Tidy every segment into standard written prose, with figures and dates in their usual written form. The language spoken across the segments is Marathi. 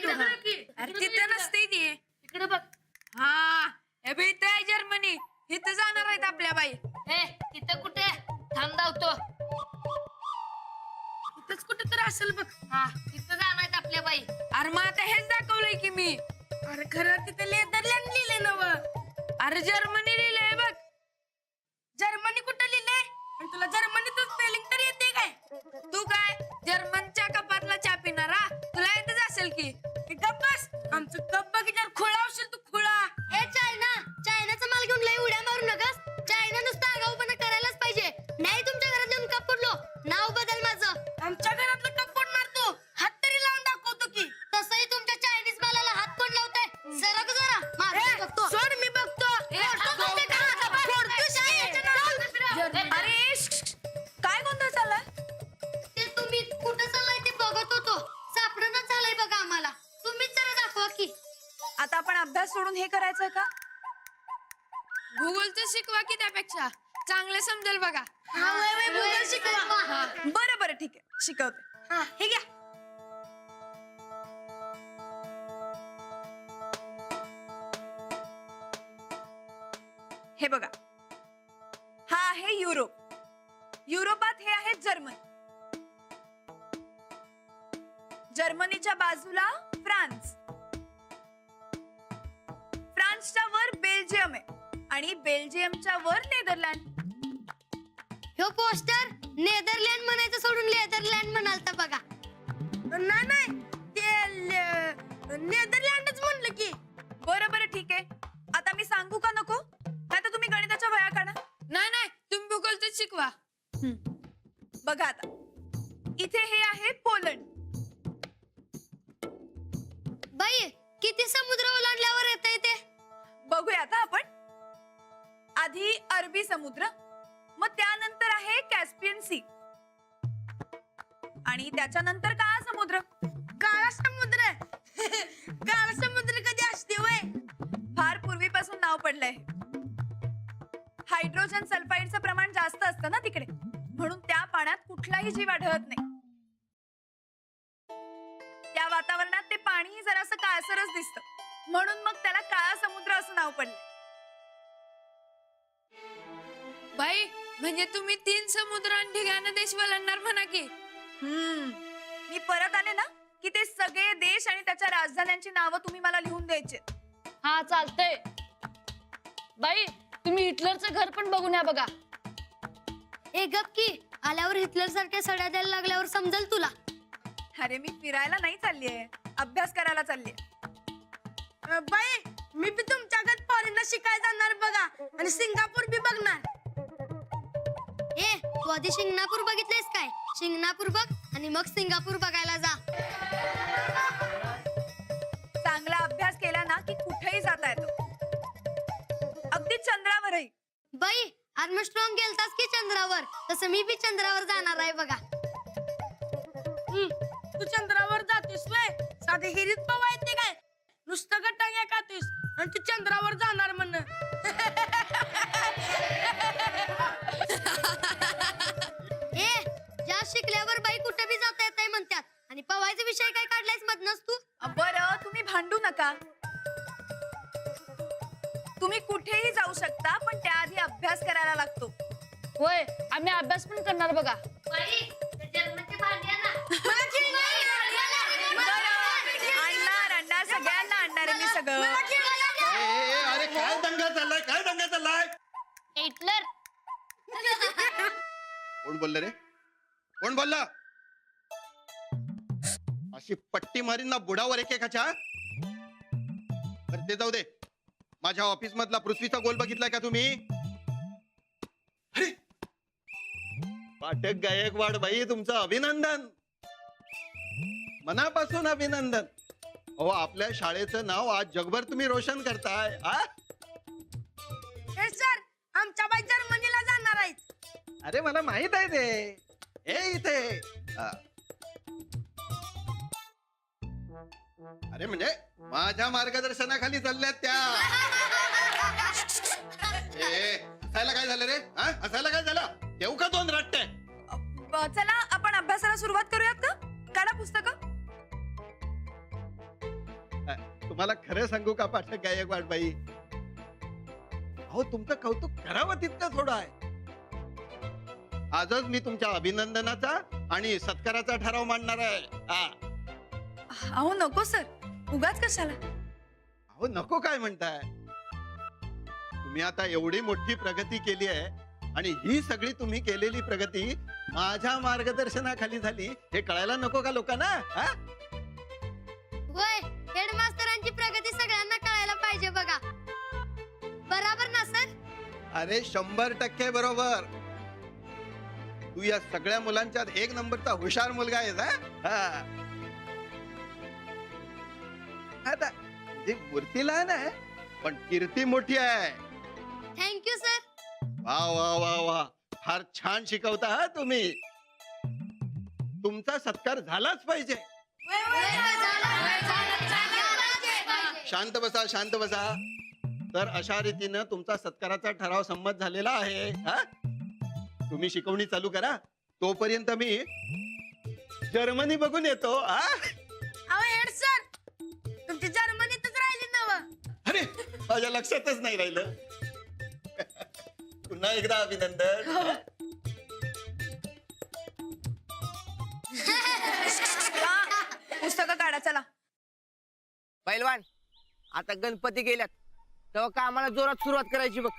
तू. अरे तिथं नसते ती. इकडे बघ. हा हे बघ इथं आहे जर्मनी. इथं जाणार आहेत आपल्या बाई. ए तिथं कुठे? थांब धावतो. इथंच कुठं तर असेल बघ. हा तिथं जाणार आहेत आपल्या बाई. अरे मग आता हेच दाखवलंय की मी. अरे खरं तिथे नेदरलँड लिहिलंय नव. अरे जर्मनी लिहिलंय बघ. जर्मनी कुठं लिहिलंय? आणि तुला जर्मनीतच स्पेलिंग तर येते काय? तू काय जर्मनच्या कपातला चहा पिणार हा? तुला येतच असेल की. गप्प बस. आमचं कप बघितल्यावर खुळा होशील तू खुळा. ए चायनाचा माल घेऊन लय उड्या मारू नकास. चायना नुसता आगाऊपणा करायलाच पाहिजे. नाही तुमच्या घरात येऊन कप पडलो. नाव बदल माझं. आमच्या घरातलं कप कोण मारतो? हात तरी लावून दाखवतो की. तसंही तुमच्या चायनीज मालाला हात कोण लावतंय? जरा माझं बघतो. सोड मी बघतो. अरे काय गोंधळ चाललाय? ते तुम्ही कुठं चाललाय ते बघत होतो. सापडणं झालंय बघा आम्हाला. तुम्हीच जरा दाखवा की. आता आपण अभ्यास सोडून हे करायचंय का? भूगोलचं शिकवा की त्यापेक्षा चांगलं समजेल बघा. भूगोल शिकवा. बरं ठीक आहे शिकवते. हे घ्या. हे बघा हा आहे युरोप. युरोपात हे आहे जर्मनी. जर्मनीच्या बाजूला फ्रान्स. फ्रान्सच्या वर बेल्जियम आहे आणि बेल्जियमच्या वर नेदरलँड. ह्यो पोस्टर नेदरलँड म्हणायचं सोडून लेदरलँड म्हणालता बघा. नाही ते नेदरलँडच म्हणलं की. बरं ठीक आहे. आता मी सांगू का नको? नाही तर तुम्ही गणिताच्या वह्या काढा. नाही तुम्ही भूगोलच शिकवा. बघा आता इथे हे आहे पोलंड. बाई किती समुद्र ओलांडल्यावर येतं इथे? बघूया आता आपण. आधी अरबी समुद्र, मग त्यानंतर आहे कॅस्पियन सी आणि त्याच्यानंतर काळा समुद्र. काळा समुद्र काळा समुद्र कधी असते वय? फार पूर्वीपासून नाव पडलंय. हायड्रोजन सल्फाईडचं प्रमाण जास्त असतं ना तिकडे, म्हणून त्या पाण्यात कुठलाही जीव आढळत नाही. त्या वातावरणात ते पाणी जरासं काळसरच दिसतं, म्हणून मग त्याला काळा समुद्र असं नाव पडलं. बाई म्हणजे तुम्ही 3 समुद्र आणि ढिगानं देश वलंडणार म्हणा की. मी परत आले ना की ते सगळे देश आणि त्याच्या राजधान्यांची नावं तुम्ही मला लिहून द्यायचे. हा चालतंय. बाई तुम्ही हिटलरचं घर पण बघून या बघा. ए गप की. आल्यावर हिटलर सारख्या सड्या द्यायला लागल्यावर समजेल तुला. अरे मी फिरायला नाही चाललीये, अभ्यास करायला चाललीये. बाई मी बी तुमच्याकडे फॉरेनला शिकायला जाणार बघा आणि सिंगापूर बी बघणार. ए तू आधी शिंगणापूर बघितलेस काय? शिंगणापूर बघ आणि मग सिंगापूर बघायला जा. चांगला अभ्यास केला ना की कुठेही जाता येतो, अगदी चंद्रावरही. बाई आर्मस्ट्रॉंग गेलतास की चंद्रावर, तसं मी बी चंद्रावर जाणार आहे बघा. तू चंद्रावर जातोस वय? साधे हिरीत पवायचे काय? नुसतं गटांग्या खातोस आणि तू चंद्रावर जाणार म्हण. ए ज्या शिकल्यावर बाई कुठे बी जाता येत नाही म्हणतात आणि पवायचा विषय काय काढलायस मधनच तू? बरं तुम्ही भांडू नका. तुम्ही कुठेही जाऊ शकता, पण त्याआधी अभ्यास करायला लागतो. होय आम्ही अभ्यास पण करणार बघा. आणणार सगळ्यांना आणणार आहे मी सगळं. अरे काय दंगा चाललाय? हिटलर. कोण बोललं रे? कोण बोलला? अशी पट्टी मारीन ना बुडावर एकेकाच्या. बरं ते जाऊ दे. माझ्या ऑफिस मधला पृथ्वीचा गोल बघितलाय का तुम्ही? अरे पाठक गायकवाड बाई तुमचं अभिनंदन, मनापासून अभिनंदन. अहो आपल्या शाळेचं नाव आज जगभर तुम्ही रोशन करताय. सर आमच्या बाई जर्मनीला जाणार आहेत. अरे मला माहित आहे ते. हे इथे अरे म्हणजे माझ्या मार्गदर्शनाखाली चालल्यात त्या. हसायला काय झालं रे? हसायला काय झालं? देऊ का 2 रट्टे? चला आपण अभ्यासाला सुरुवात करूयात का? काढा पुस्तकं. तुम्हाला खरं सांगू का पाठक गायकवाड बाई, अहो तुमचं कौतुक करावं तितकं थोडं आहे. आजच मी तुमच्या अभिनंदनाचा आणि सत्काराचा ठराव मांडणार आहे. अहो नको सर, उगाच कशाला. अहो नको काय म्हणताय. तुम्ही आता एवढी मोठी प्रगती केली आहे आणि ही सगळी तुम्ही केलेली प्रगती माझ्या मार्गदर्शनाखाली झाली हे कळायला नको का लोकांना? होय, हेडमास्तरांची प्रगती सगळ्यांना कळायला पाहिजे बघा. बराबर ना सर? अरे 100% बरोबर. तू या सगळ्या मुलांच्यात एक नंबरचा हुशार मुलगा आहेस. आता जी मूर्ती लहान आहे पण कीर्ती मोठी आहे. Thank you sir. वा वा वा वा, फार छान शिकवता हा तुम्ही. तुमचा सत्कार झालाच पाहिजे. शांत बसा, शांत बसा. तर अशा रीतीनं तुमचा सत्काराचा ठराव संमत झालेला आहे. तुम्ही शिकवणी चालू करा, तोपर्यंत मी जर्मनी बघून येतो. अहो हेड सर, तुमची जर्मनीतच राहिली नव. अरे माझ्या लक्षातच नाही राहिलं. पुन्हा एकदा अभिनंदन. पुस्तकं काढा चला. पैलवान, आता गणपती गेल्यात तेव्हा कामाला जोरात सुरुवात करायची बघ.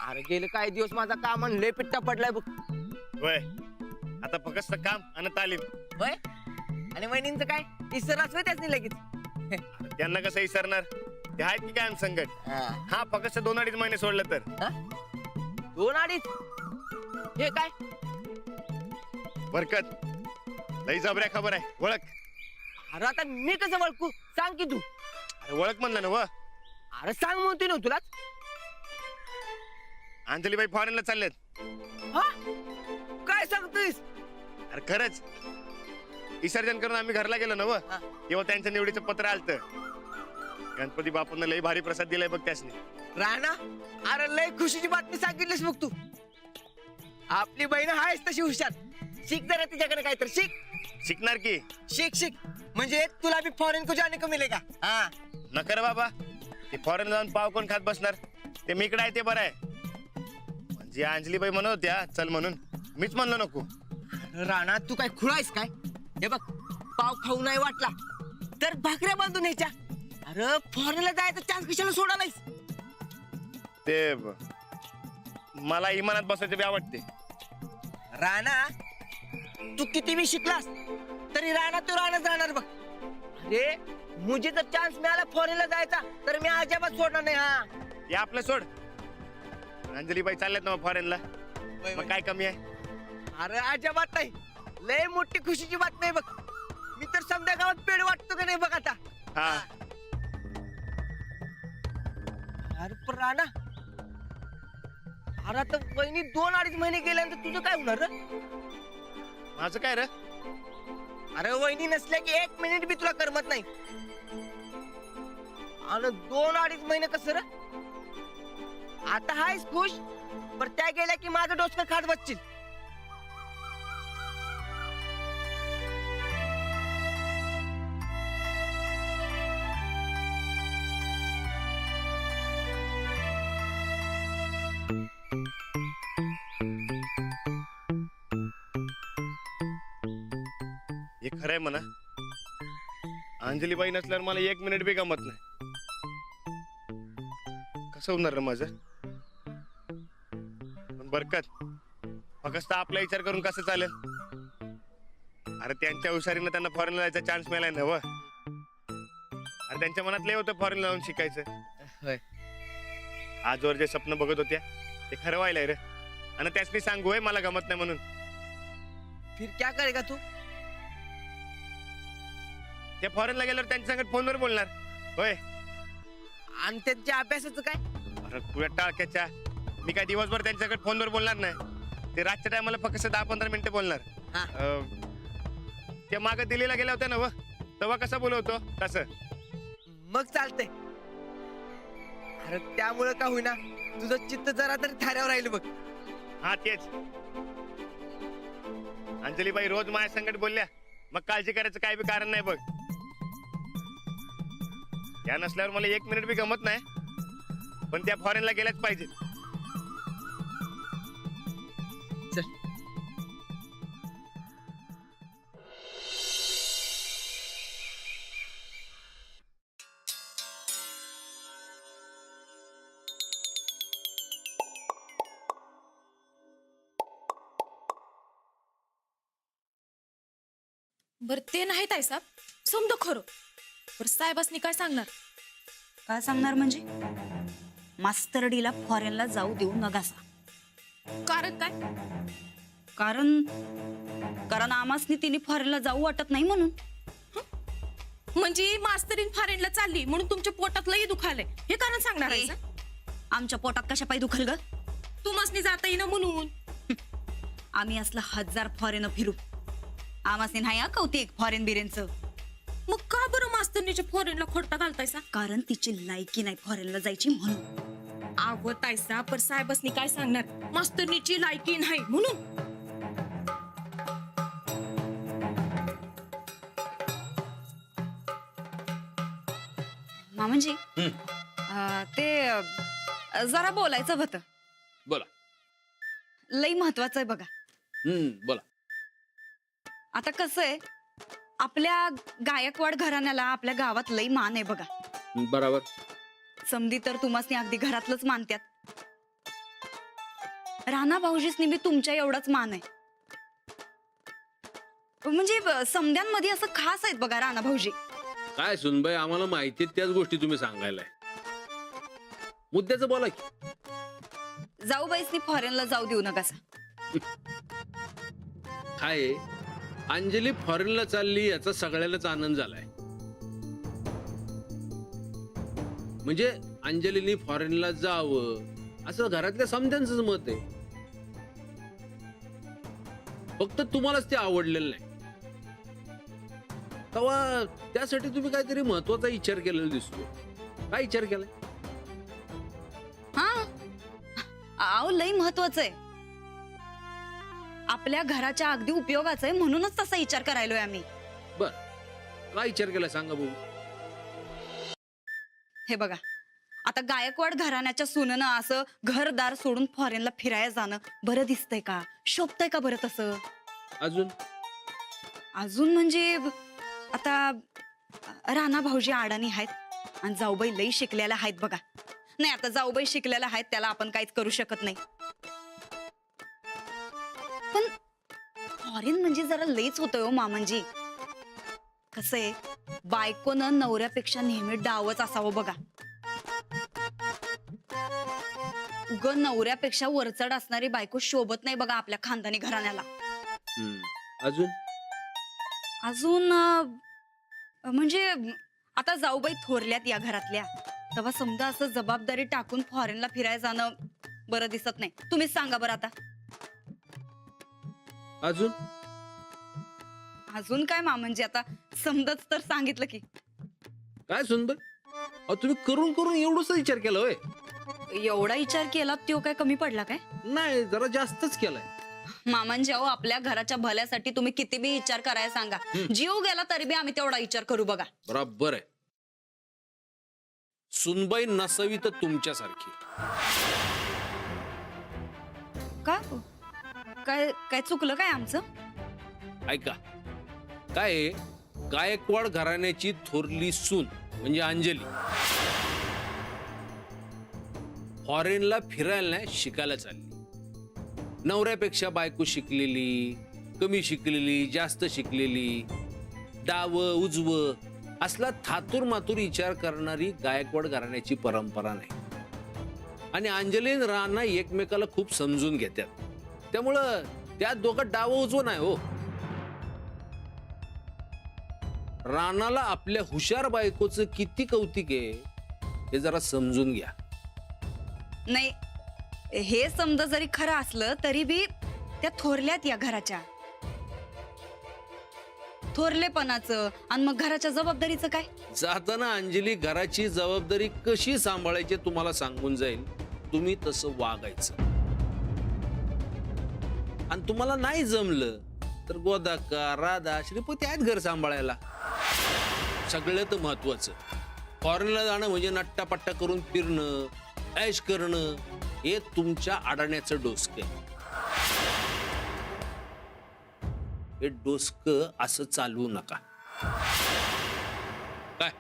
अरे गेले काही दिवस माझा काम लय पिट्टा पडलाय बघ. होय, आता फक्त काम आणि तालीम. होय, आणि वहिनींचं काय इसरलाच होय त्याच लगेच. त्यांना कसं विसरणार, ते आहेत की काय संकट. हा फक्त 2-2.5 महिने सोडलं तर. 2-2.5 हे काय? बरकत लई जबऱ्या खबर आहे, ओळख. अरे आता मी कसं ओळखू, सांग की तू. अरे ओळख म्हणलं ना व. अरे सांग म्हणतोय ना तुलाच. अंजलीबाई फॉरेनला चाललेत. हा काय सांगतोयस? अरे खरंच, विसर्जन करून आम्ही घरला गेलो ना व, हा. तेव्हा त्यांच्या निवडीचं पत्र आलत. गणपती बापूंना लई भारी प्रसाद दिलाय बघ त्यासनी. राणा, अरे लय खुशीची बातमी सांगितलीस बघ तू. आपली बहीण आहेस तशी हुशार. शिक जरा तिच्याकडे काय तर शिक. शिकणार की. शिक शिक, म्हणजे तुला भी फॉरेन को जाने को मिलेगा. हा नकर बाबा, ते फॉरेन जाऊन पाव कोण खात बसणार. ते मी इकडे आहे ते बरं आहे. म्हणजे अंजलीबाई म्हणत होत्या चल म्हणून, मीच म्हणलो नको. राणा तू काय खुळायस काय? हे बघ, पाव खाऊ नाही वाटला तर भाकऱ्या बांधून यायच्या. अरे फॉरेनला जायचा चान्स कशाला सोडा नाहीस? ते मला इमानात बसायचं बी आवडते. राणा तू किती बी शिकलास तरी राणा तू राणाच राहणार बघ. अरे मुझे जर चान्स मिळाला फॉरेनला जायचा तर मी अजिबात सोडणार नाही. हा हे आपलं सोड. अंजलीबाई चालल्यात ना फॉरेनला, मग काय कमी आहे. अरे अजिबात नाही, लय मोठी खुशीची बातमी आहे बघ. मी तर समजा गावात पेड वाटतो का नाही बघ आता. हा अरे पण राणा, अरे आता वहिनी 2-2.5 महिने गेल्यानंतर तुझं काय होणार रे? माझं काय रे? अरे वहिनी नसल्या की 1 मिनिट बी तुला करमत नाही. आणि 2-2.5 महिने कसं रे? आता हायस खुश, पण त्या गेल्या की माझं डोसकं खात बसशील. हे खरंय म्हणा, अंजलीबाई नसल्यावर मला 1 मिनिट बी गमत नाही. कसं होणार रे माझं? पण बरकत, फक्त आपला विचार करून कसं चालेल? अरे त्यांच्या हुशारीनं त्यांना फॉरेनला जायचा चान्स मिळालाय ना व. अरे त्यांच्या मनात लय होतं फॉरेनला जाऊन शिकायचं. होय. आजवर जे स्वप्न बघत होत्या ते खरं व्हायलाय रे. आणि त्यासनी सांगू होय मला गमत नाही म्हणून. फिर क्या करेगा तू? त्या फॉरेनला गेल्यावर त्यांच्या संगत फोनवर बोलणार होय. आणि त्यांच्या अभ्यासाचं काय? अरे तुझ्या टाळक्याच्या, मी काय दिवसभर त्यांच्याकडे फोनवर बोलणार नाही. ते रातच्या टायमाला फक्त 10-15 मिनिटं बोलणार. हा. त्या मागे दिल्लीला गेल्या होत्या ना व, तेव्हा कसं बोलवतो तसं. मग चालतंय. अरे त्यामुळे का होईना तुझं चित्त जरा तरी थाऱ्यावर राहिलं बघ. हा तेच. अंजलीबाई रोज माझ्या संकट बोलल्या, मग काळजी करायचं काय बी कारण नाही बघ. त्या नसल्यावर मला 1 मिनिट बी गमत नाही, पण त्या फॉरेनला गेल्याच पाहिजे. बर ते नाही ताई साहेब, समजा खरं बर साहेबासनी काय सांगणार? काय सांगणार म्हणजे मास्तरडीला फॉरेनला जाऊ देऊ नगासा. कारण काय? कारण आमासनी तिने फॉरेनला जाऊ वाटत नाही म्हणून. म्हणजे मास्तरीन फॉरेनला चालली म्हणून तुमच्या पोटात लई दुखालय हे कारण सांगणार आहे का? आमच्या पोटात कशा पायी दुखल ग? तुम्हासनी जाता येईना म्हणून. आम्ही असलं 1000 फॉरेन फिरू, आमासनी नाही हा कौतिक फॉरेन बिरेनचं. मग का बरं मास्तरनीच्या फॉरेनला खोटा घालतायसा? कारण तिची लायकी नाही फॉरेनला जायची म्हणून. आवतायसा पर साहेबासनी काय सांगणार? मास्तरनीची लायकी नाही म्हणून. मामांजी ते जरा बोलायचं होतं. बोला. लई महत्वाचं आहे बघा. बोला. आता कसं आहे, आपल्या गायकवाड घराण्याला आपल्या गावात लई मान आहे बघा. बरोबर. समधी तर तुम्हासनी अगदी घरातलंच मानत्यात. राणा भाऊजीसनी बी तुमच्या एवढाच मान आहे. म्हणजे समध्यांमध्ये असं खास आहेत बघा राणा भाऊजी. काय सुनबाई, आम्हाला माहिती त्याच गोष्टी तुम्ही सांगायलाय. मुद्द्याचं बोला की. जाऊबाईसनी फॉरेनला जाऊ देऊ नकासा. काय अंजली फॉरेनला चालली याचा सगळ्यालाच आनंद झालाय. म्हणजे अंजलीनी फॉरेनला जावं असं घरातल्या समध्यांचंच मत आहे. फक्त तुम्हालाच ते आवडलेलं नाही. तेव्हा त्यासाठी तुम्ही काहीतरी महत्वाचा विचार केलेला दिसतो. काय विचार केलाय? हा आव लई महत्वाचं आहे. आपल्या घराच्या अगदी उपयोगाचं आहे म्हणूनच तसा विचार करायलोय आम्ही. बर, काय विचार केलाय सांगा बघू. हे बघा, आता गायकवाड घराण्याच्या सुननं असं घरदार सोडून फॉरेनला फिरायला जाणं बरं दिसतंय का? शोभतंय का बरं तसं? अजून म्हणजे आता राणा भाऊजी अडाणी आहेत आणि जाऊबाई लई शिकलेल्या आहेत बघा. नाही आता जाऊबाई शिकलेल्या आहेत त्याला आपण काहीच करू शकत नाही. पण फॉरेन म्हणजे जरा लईच होतोय हो मामनजी. कसं आहे, बायकोनं नवऱ्यापेक्षा नेहमी डावच असावं बघा. उग नवऱ्यापेक्षा वरचढ असणारी बायको शोभत नाही बघा आपल्या खानदानी घराण्याला. अजून म्हणजे आता जाऊबाई थोरल्यात या घरातल्या, तेव्हा समजा असं जबाबदारी टाकून फॉरेनला फिरायला जाणं बरं दिसत नाही. तुम्हीच सांगा बरं आता. अजून काय मामनजी, आता समजच तर सांगितलं की. काय सुनबाई, तुम्ही करून करून एवढंच विचार केला होय? एवढा विचार केला तो काय कमी पडला काय? नाही, जरा जास्तच केलाय. मामनजी अहो, आपल्या घराच्या भल्यासाठी तुम्ही किती बी विचार करायला सांगा, जीव गेला तरी बी आम्ही तेवढा विचार करू बघा. बरोबर आहे. सुनबाई नसावी तर तुमच्यासारखी. का काय काय चुकलं काय आमचं? ऐका, काय गायकवाड घराण्याची थोरली सून म्हणजे अंजली फॉरेनला फिरायला नाही शिकायला चालली. नवऱ्यापेक्षा बायको शिकलेली, कमी शिकलेली, जास्त शिकलेली, डाव उजव असला थातूर मातूर विचार करणारी गायकवाड घराण्याची परंपरा नाही. आणि अंजली आणि राणा एकमेकाला खूप समजून घेतात. त्यामुळं त्या दोघं डाव उजव नाही हो. राणाला आपल्या हुशार बायकोचं किती कौतिक आहे हे जरा समजून घ्या. नाही, हे समजा जरी खरं असलं तरी बी त्या थोरल्यात या घराच्या. थोरलेपणाचं आणि मग घराच्या जबाबदारीचं काय? जाताना अंजली घराची जबाबदारी कशी सांभाळायची तुम्हाला सांगून जाईल. तुम्ही तसं वागायचं. आणि तुम्हाला नाही जमलं तर गोदाका, राधा, श्रीपती आहेत घर सांभाळायला. सगळ्यात महत्वाचं फॉरेनला जाणं म्हणजे नट्टापट्टा करून फिरणं, ऐश करणं, हे तुमच्या अडाण्याचं डोसकं आहे. हे डोसकं असं चालवू नका. काय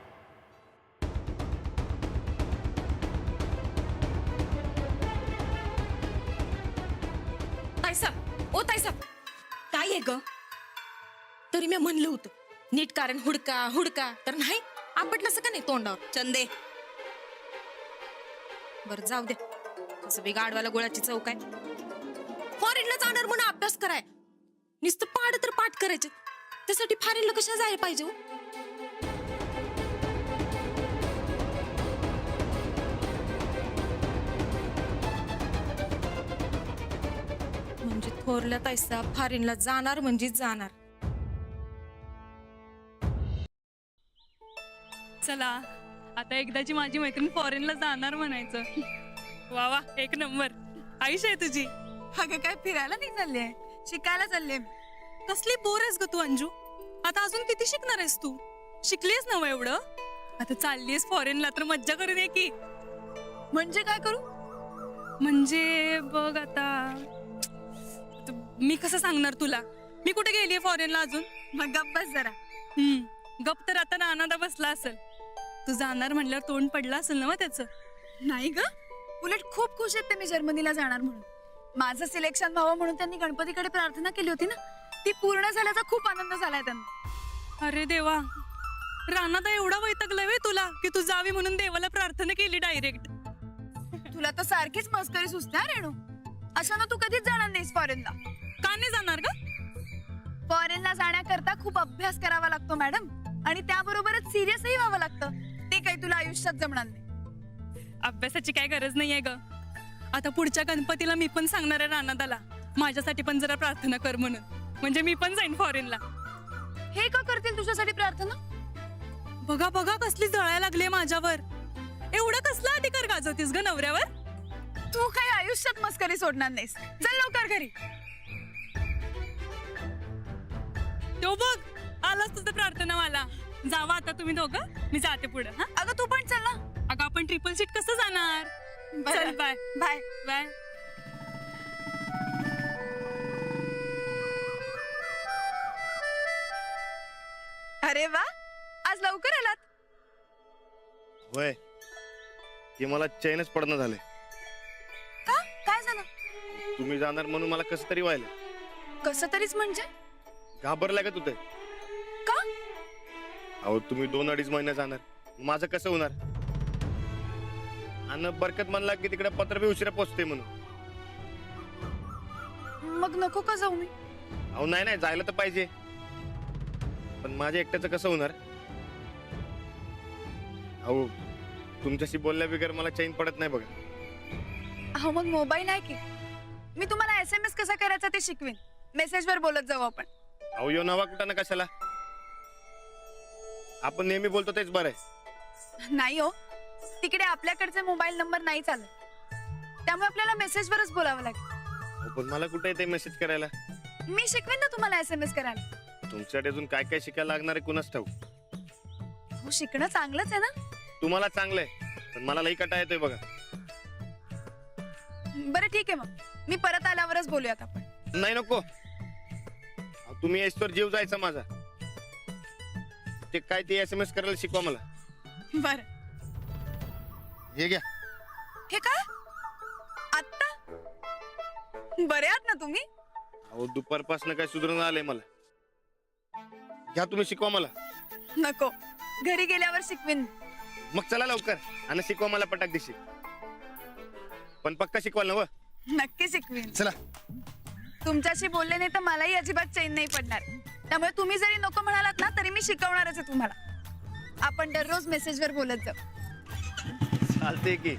ताईसाब, ओ ताईसाब, काय आहे ग? तरी मी म्हणलं होतं नीट कारण हुडका हुडका, तर नाही आपटलं असं का नाही तोंडावर. चंदे, बरं जाऊ दे, कसं बी गाडवाला गोळाची चौक आहे. फॉरेनला जाणार म्हणून अभ्यास कराय, नुसतं पाठ तर पाठ करायचे, त्यासाठी फॉरेनला कशा जायला पाहिजे हो? म्हणजे थोरल्या ताईसा फॉरेनला जाणार म्हणजे जाणार. चला आता एकदाची माझी मैत्रीण फॉरेनला जाणार म्हणायचं. वा वा, एक नंबर. आयुष आहे तुझी. अगं काय फिरायला नाही चालले, शिकायला चालले. कसली बोर आहेस ग तू अंजू? आता अजून किती शिकणार आहेस तू? शिकलीस ना एवढं, आता चाललीस फॉरेनला तर मज्जा करून ये की. म्हणजे काय करू? म्हणजे बघ आता मी कसं सांगणार तुला, मी कुठे गेलीये फॉरेनला अजून? मग गप्प बस जरा. गप तर आता नानादा बसला असेल. तू जाणार म्हणल्यावर तोंड पडला असेल ना मग त्याचं. नाही ग, उलट खूप खुश आहेत ते मी जर्मनीला जाणार म्हणून. माझं सिलेक्शन व्हावं म्हणून त्यांनी गणपतीकडे प्रार्थना केली होती ना, ती पूर्ण झाल्याचा खूप आनंद झालाय त्यांना. अरे देवा, रानादा एवढा वैतागलाय वे तुला की तू जावी म्हणून देवाला प्रार्थना केली डायरेक्ट. तुला तर सारखीच मस्करी सुचते हा रेणू. अशा ना तू कधीच जाणार नाहीस फॉरेनला. का नाही जाणार ग? फॉरेनला जाण्याकरता खूप अभ्यास करावा लागतो मॅडम, आणि त्याबरोबरच सिरियसही व्हावं लागतं. ते काही तुला आयुष्यात जमणार नाही. अभ्यासाची काय गरज नाहीये ग. आता पुढच्या गणपतीला मी पण सांगणार आहे रानादाला, माझ्यासाठी पण जरा प्रार्थना कर म्हणून, म्हणजे मी पण जाईन फॉरेनला. हे का करतील तुझ्यासाठी प्रार्थना? बघा बघा कसली जळायला लागली माझ्यावर. एवढा कसला अधिकार गाजवतीस ग नवऱ्यावर? तू काही आयुष्यात मस्करी सोडणार नाहीस. चल लवकर घरी. तो बघ आलाच तुझं प्रार्थना वाला. जावा आता तुम्ही दोघं, मी जाते पुढे. हा अगं तू पण चल ना. अगं आपण ट्रिपल सीट कसं जाणार? चल बाय बाय. बाय. अरे वा, आज लवकर आलात. होय, की मला चैनच पडणं झालंय. का? काय झालं? तुम्ही जाणार म्हणून मला कसं तरी व्हायला. कसं तरीच म्हणजे? घाबरलाय का तू ते? का? अहो तुम्ही 2-2.5 महिने जाणार, माझं कसं होणार? आणि बरकत म्हणला की तिकडे पत्र बी उशिरा पोचते म्हणून. मग नको का जाऊ मी? अहो नाही नाही, जायला तर पाहिजे, पण माझ्या एकट्याचं कसं होणार? अहो तुमच्याशी बोलल्या बिगर मला चैन पडत नाही बघा. अहो मग मोबाईल आहे की, मी तुम्हाला SMS कसा करायचा ते शिकवेन. मेसेजवर बोलत जाऊ आपण. अहो यो नवा कुठं ना कशाला, आपण नेहमी बोलतो तेच बरं आहे. नाही हो, तिकडे आपल्याकडचे मोबाईल नंबर नाही चालत, त्यामुळे आपल्याला मेसेजवरच बोलावं लागेल. अहो, पण मला कुठे येते मेसेज करायला? मी शिकवेन ना तुम्हाला SMS करायला. तुमच्याकडे अजून काय काय शिकायला लागणार आहे कुणाच ठाऊक. हो, शिकणं चांगलंच आहे ना. तुम्हाला चांगलंय, पण मला लई कटा येतोय बघा. बरं ठीक आहे, मग मी परत आल्यावरच बोलूयात आपण. नाही नको, अहो, तुम्ही यायचं जीव जायचा माझा. ते काय ते SMS करायला शिकवा मला. बर, हे घ्या. हे काय आत्ता? बरे आहात ना तुम्ही? अहो दुपारपासून काय सुधरून आलंय मला. घ्या तुम्ही शिकवा मला. नको, घरी गेल्यावर शिकवेन. मग चला लवकर आणि शिकवा मला पटाक दिशी. पण पक्का शिकवाल ना व? नक्की शिकवेन. चला. तुमच्याशी बोलले नाही तर मलाही अजिबात चैन नाही पडणार. त्यामुळे तुम्ही जरी नको म्हणालात ना तरी मी शिकवणारच आहे तुम्हाला. आपण दररोज मेसेजवर बोलत जाऊ. चालते की.